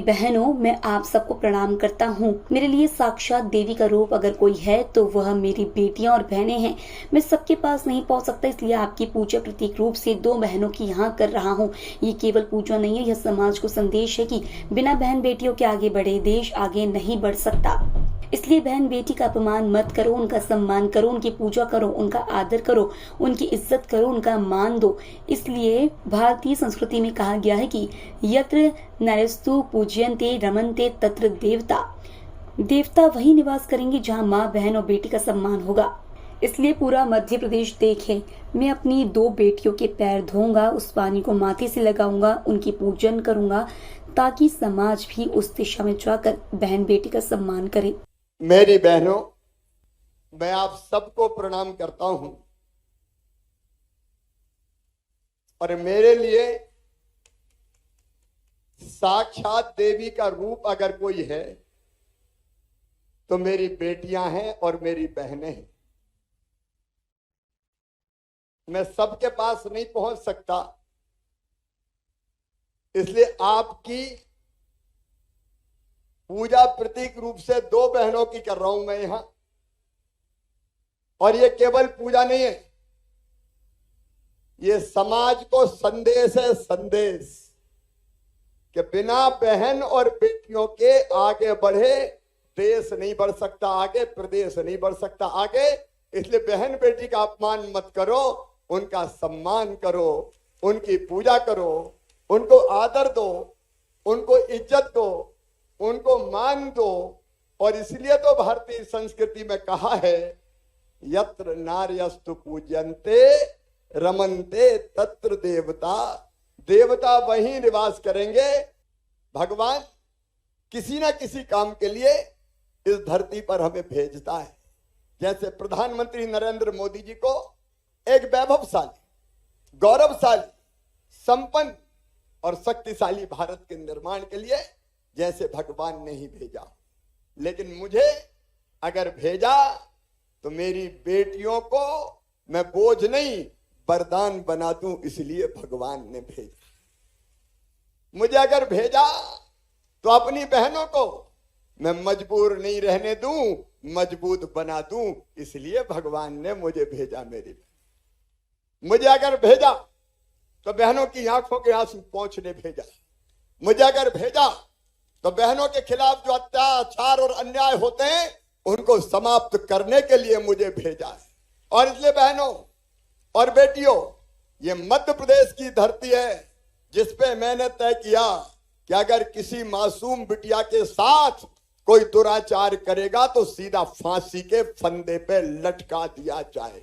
बहनों, मैं आप सबको प्रणाम करता हूँ। मेरे लिए साक्षात देवी का रूप अगर कोई है तो वह मेरी बेटियां और बहनें हैं। मैं सबके पास नहीं पहुँच सकता, इसलिए आपकी पूजा प्रतीक रूप से 2 बहनों की यहाँ कर रहा हूँ। ये केवल पूजा नहीं है, यह समाज को संदेश है कि बिना बहन बेटियों के आगे बढ़े देश आगे नहीं बढ़ सकता। इसलिए बहन बेटी का अपमान मत करो, उनका सम्मान करो, उनकी पूजा करो, उनका आदर करो, उनकी इज्जत करो, उनका मान दो। इसलिए भारतीय संस्कृति में कहा गया है कि यत्र नरस्तु पूज्यन्ते रमन्ते तत्र देवता। देवता वही निवास करेंगे जहाँ माँ, बहन और बेटी का सम्मान होगा। इसलिए पूरा मध्य प्रदेश देखे, मैं अपनी 2 बेटियों के पैर धोऊंगा, उस पानी को माथे से लगाऊंगा, उनकी पूजन करूंगा, ताकि समाज भी उस दिशा में जाकर बहन बेटी का सम्मान करे। मेरी बहनों, मैं आप सबको प्रणाम करता हूं और मेरे लिए साक्षात देवी का रूप अगर कोई है तो मेरी बेटियां हैं और मेरी बहनें हैं। मैं सबके पास नहीं पहुंच सकता, इसलिए आपकी पूजा प्रतीक रूप से 2 बहनों की कर रहा हूं मैं यहां। और ये केवल पूजा नहीं है, ये समाज को संदेश है, संदेश कि बिना बहन और बेटियों के आगे बढ़े देश नहीं बढ़ सकता, आगे प्रदेश नहीं बढ़ सकता आगे। इसलिए बहन बेटी का अपमान मत करो, उनका सम्मान करो, उनकी पूजा करो, उनको आदर दो, उनको इज्जत दो, उनको मान दो। और इसलिए तो भारतीय संस्कृति में कहा है यत्र नार्यस्तु पूज्यन्ते रमन्ते तत्र देवता। देवता वहीं निवास करेंगे। भगवान किसी ना किसी काम के लिए इस धरती पर हमें भेजता है। जैसे प्रधानमंत्री नरेंद्र मोदी जी को एक वैभवशाली, गौरवशाली, संपन्न और शक्तिशाली भारत के निर्माण के लिए जैसे भगवान ने ही भेजा, लेकिन मुझे अगर भेजा तो मेरी बेटियों को मैं बोझ नहीं वरदान बना दूं, इसलिए भगवान ने भेजा। मुझे अगर भेजा तो अपनी बहनों को मैं मजबूर नहीं रहने दूं, मजबूत बना दूं, इसलिए भगवान ने मुझे भेजा। मेरी बहन मुझे अगर भेजा तो बहनों की आंखों के आंसू पोंछने भेजा। मुझे अगर भेजा तो बहनों के खिलाफ जो अत्याचार और अन्याय होते हैं उनको समाप्त करने के लिए मुझे भेजा है। और इसलिए बहनों और बेटियों, ये मध्य प्रदेश की धरती है जिस पे मैंने तय किया कि अगर किसी मासूम बिटिया के साथ कोई दुराचार करेगा तो सीधा फांसी के फंदे पे लटका दिया जाए।